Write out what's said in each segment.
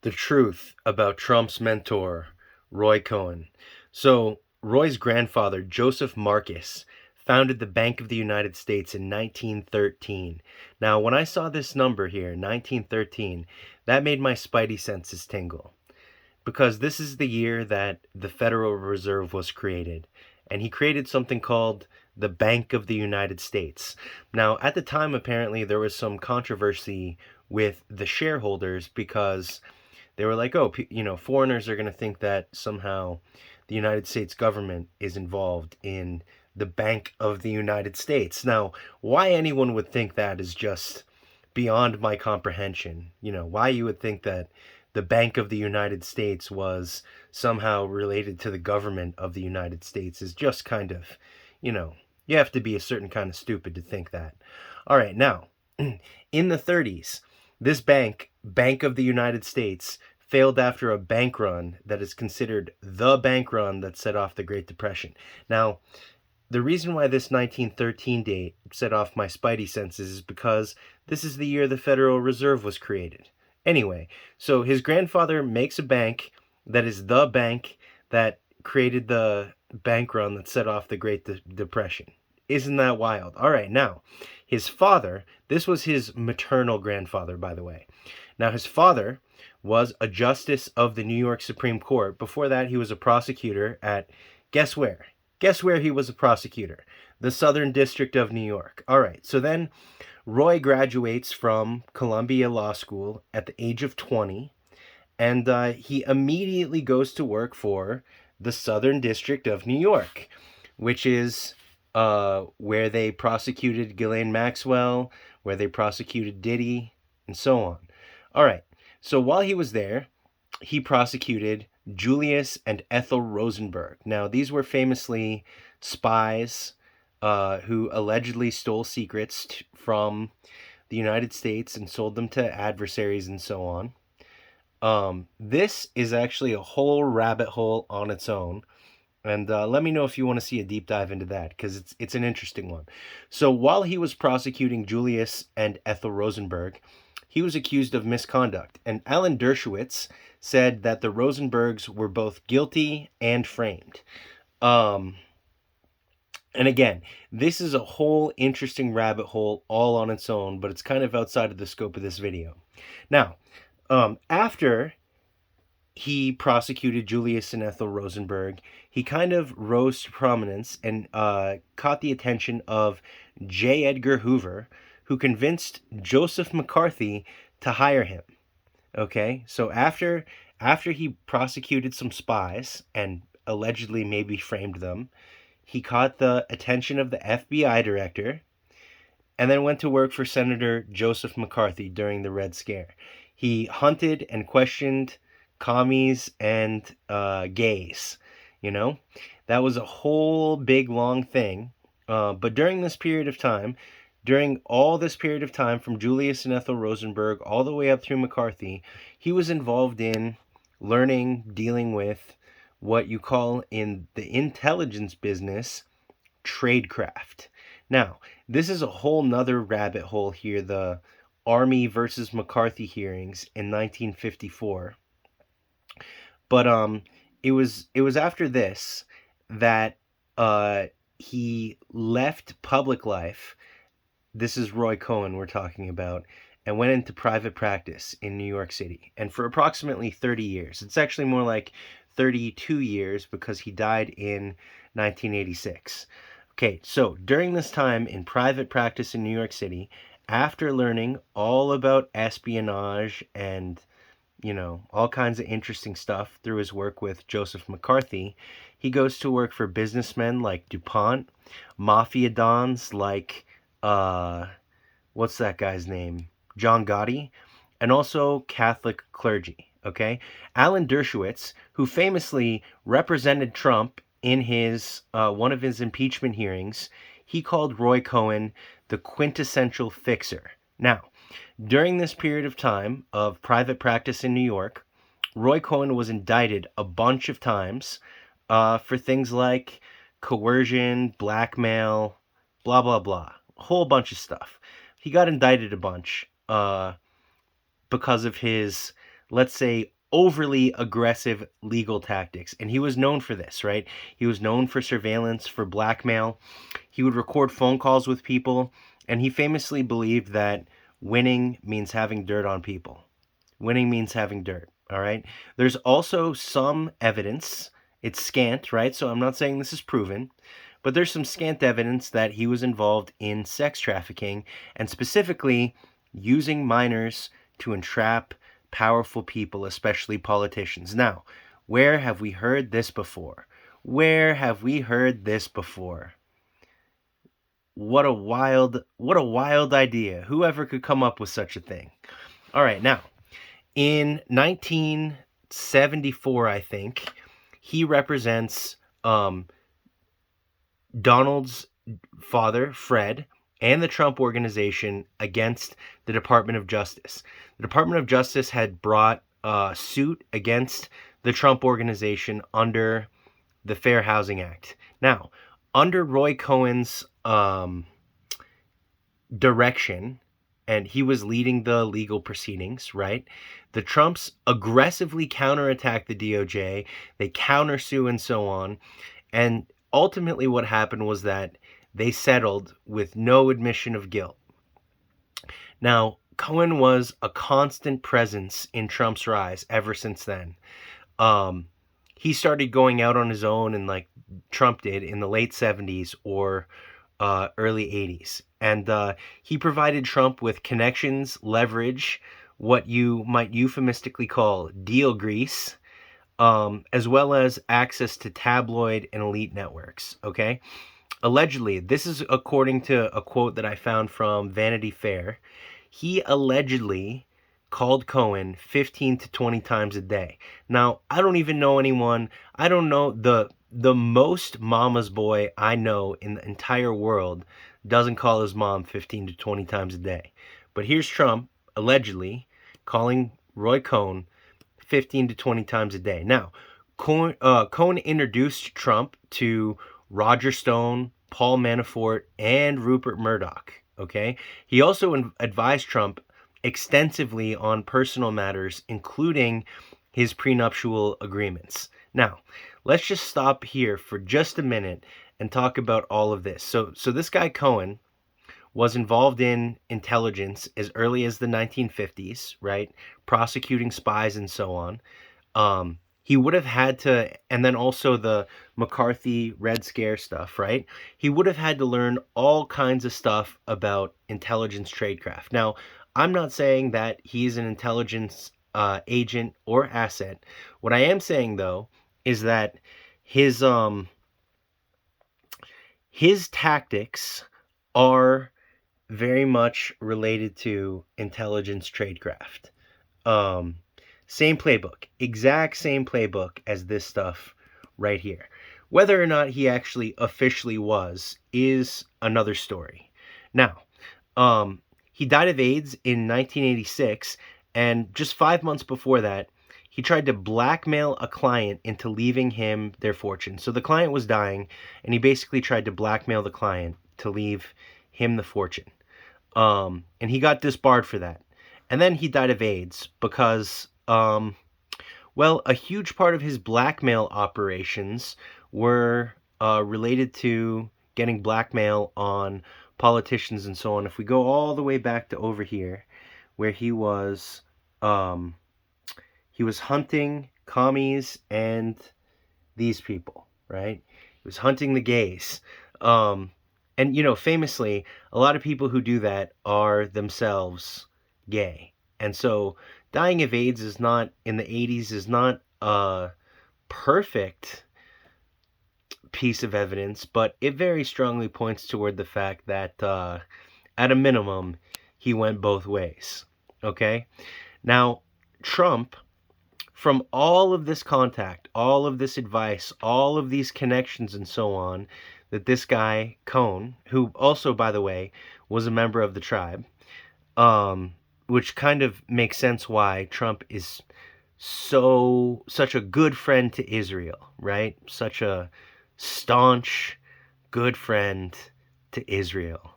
The truth about Trump's mentor, Roy Cohn. So, Roy's grandfather, Joseph Marcus, founded the Bank of the United States in 1913. Now, when I saw this number here, 1913, that made my spidey senses tingle because this is the year that the Federal Reserve was created. And he created something called the Bank of the United States. Now, at the time, apparently, there was some controversy with the shareholders because they were like, oh, foreigners are going to think that somehow the United States government is involved in the Bank of the United States. Now, why anyone would think that is just beyond my comprehension. Why you would think that the Bank of the United States was somehow related to the government of the United States is just kind of, you know, you have to be a certain kind of stupid to think that. All right, now, in the 30s, this Bank of the United States, failed after a bank run that is considered the bank run that set off the Great Depression. Now, the reason why this 1913 date set off my spidey senses is because this is the year the Federal Reserve was created. Anyway, so his grandfather makes a bank that is the bank that created the bank run that set off the Great Depression. Isn't that wild? All right, now, his father, this was his maternal grandfather, by the way. Now, his father was a justice of the New York Supreme Court. Before that, he was a prosecutor at, guess where? Guess where he was a prosecutor? The Southern District of New York. All right, so then Roy graduates from Columbia Law School at the age of 20, and he immediately goes to work for the Southern District of New York, which is where they prosecuted Ghislaine Maxwell, where they prosecuted Diddy, and so on. All right, so while he was there, he prosecuted Julius and Ethel Rosenberg. Now, these were famously spies who allegedly stole secrets from the United States and sold them to adversaries and so on. This is actually a whole rabbit hole on its own. And let me know if you want to see a deep dive into that, because it's an interesting one. So while he was prosecuting Julius and Ethel Rosenberg, he was accused of misconduct. And Alan Dershowitz said that the Rosenbergs were both guilty and framed. And again, this is a whole interesting rabbit hole all on its own, but it's kind of outside of the scope of this video. Now, after he prosecuted Julius and Ethel Rosenberg, he kind of rose to prominence and caught the attention of J. Edgar Hoover, who convinced Joseph McCarthy to hire him. Okay, so after he prosecuted some spies and allegedly maybe framed them, he caught the attention of the FBI director and then went to work for Senator Joseph McCarthy during the Red Scare. He hunted and questioned commies and gays. That was a whole big long thing. But during all this period of time, from Julius and Ethel Rosenberg all the way up through McCarthy, he was involved in learning, dealing with what you call in the intelligence business tradecraft. Now, this is a whole nother rabbit hole here, the Army versus McCarthy hearings in 1954. But it was after this that he left public life. This is Roy Cohn we're talking about, and went into private practice in New York City. And for approximately 30 years. It's actually more like 32 years because he died in 1986. Okay, so during this time in private practice in New York City, after learning all about espionage and all kinds of interesting stuff through his work with Joseph McCarthy, he goes to work for businessmen like DuPont, mafia dons like, what's that guy's name? John Gotti, and also Catholic clergy, okay? Alan Dershowitz, who famously represented Trump in his one of his impeachment hearings, he called Roy Cohn the quintessential fixer. Now, during this period of time of private practice in New York, Roy Cohn was indicted a bunch of times for things like coercion, blackmail, blah, blah, blah. A whole bunch of stuff. He got indicted a bunch because of his let's say, overly aggressive legal tactics. And he was known for this, right? He was known for surveillance, for blackmail. He would record phone calls with people, and he famously believed that winning means having dirt on people. Winning means having dirt, all right? There's also some evidence. It's scant, right? So I'm not saying this is proven, but there's some scant evidence that he was involved in sex trafficking and specifically using minors to entrap powerful people, especially politicians. Now, where have we heard this before? Where have we heard this before? What a wild idea. Whoever could come up with such a thing. All right, now, in 1974, I think, he represents Donald's father, Fred, and the Trump organization against the Department of Justice. The Department of Justice had brought a suit against the Trump organization under the Fair Housing Act. Now, under Roy Cohn's direction, and he was leading the legal proceedings, right? The Trumps aggressively counterattacked the DOJ, they countersue and so on, and ultimately what happened was that they settled with no admission of guilt. Now, Cohen was a constant presence in Trump's rise ever since then. He started going out on his own, and like Trump did in the late 70s or early 80s. And he provided Trump with connections, leverage, what you might euphemistically call deal grease, as well as access to tabloid and elite networks, okay? Allegedly, this is according to a quote that I found from Vanity Fair, he allegedly called Cohen 15 to 20 times a day. Now, I don't even know anyone, I don't know, the most mama's boy I know in the entire world doesn't call his mom 15 to 20 times a day. But here's Trump, allegedly, calling Roy Cohn 15 to 20 times a day. Now, Cohen introduced Trump to Roger Stone, Paul Manafort, and Rupert Murdoch, okay? He also advised Trump extensively on personal matters, including his prenuptial agreements. Now, let's just stop here for just a minute and talk about all of this. So this guy Cohen was involved in intelligence as early as the 1950s, right? Prosecuting spies and so on. He would have had to, and then also the McCarthy Red Scare stuff, right? He would have had to learn all kinds of stuff about intelligence tradecraft. Now, I'm not saying that he's an intelligence agent or asset. What I am saying, though, is that his tactics are very much related to intelligence tradecraft. Same playbook, exact same playbook as this stuff right here. Whether or not he actually officially was is another story. Now, he died of AIDS in 1986, and just 5 months before that, he tried to blackmail a client into leaving him their fortune. So the client was dying, and he basically tried to blackmail the client to leave him the fortune. And he got disbarred for that. And then he died of AIDS because, well, a huge part of his blackmail operations were related to getting blackmail on politicians and so on. If we go all the way back to over here, where he was hunting commies and these people, right? He was hunting the gays. And, you know, famously, a lot of people who do that are themselves gay. And so dying of AIDS is not, in the 80s, is not a perfect piece of evidence, but it very strongly points toward the fact that, at a minimum, he went both ways. Okay? Now, Trump, from all of this contact, all of this advice, all of these connections and so on, that this guy, Cohn, who also, by the way, was a member of the tribe, which kind of makes sense why Trump is such a good friend to Israel, right? Such a staunch, good friend to Israel,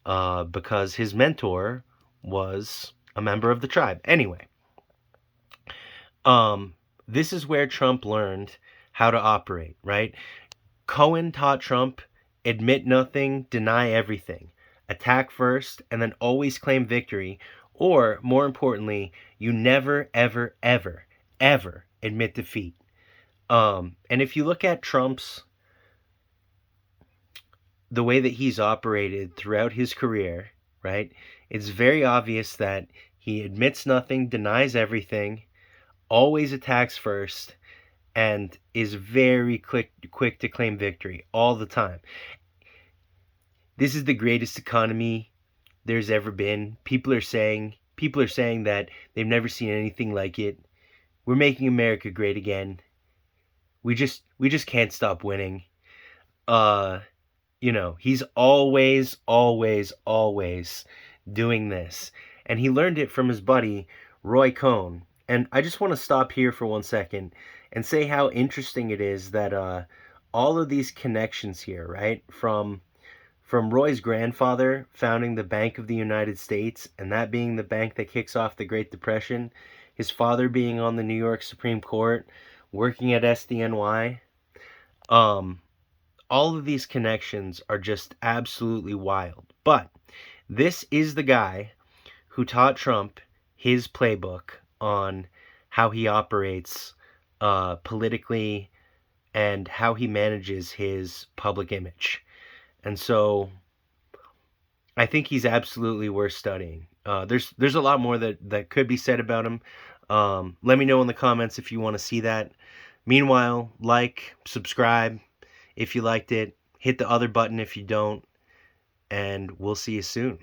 because his mentor was a member of the tribe. Anyway, Um, this is where Trump learned how to operate, right? Cohen taught Trump admit nothing, deny everything, attack first, and then always claim victory. Or, more importantly, you never, ever, ever, ever admit defeat. And if you look at the way that he's operated throughout his career, right, it's very obvious that he admits nothing, denies everything, always attacks first, and is very quick to claim victory all the time. This is the greatest economy there's ever been. People are saying that they've never seen anything like it. We're making America great again. We just can't stop winning. Uh, he's always doing this. And he learned it from his buddy Roy Cohn. And I just want to stop here for 1 second and say how interesting it is that all of these connections here, right? From Roy's grandfather founding the Bank of the United States, and that being the bank that kicks off the Great Depression, his father being on the New York Supreme Court, working at SDNY. Um, all of these connections are just absolutely wild. But this is the guy who taught Trump his playbook on how he operates politically and how he manages his public image. And so I think he's absolutely worth studying. There's a lot more that could be said about him. Let me know in the comments if you want to see that. Meanwhile, like, subscribe if you liked it. Hit the other button if you don't. And we'll see you soon.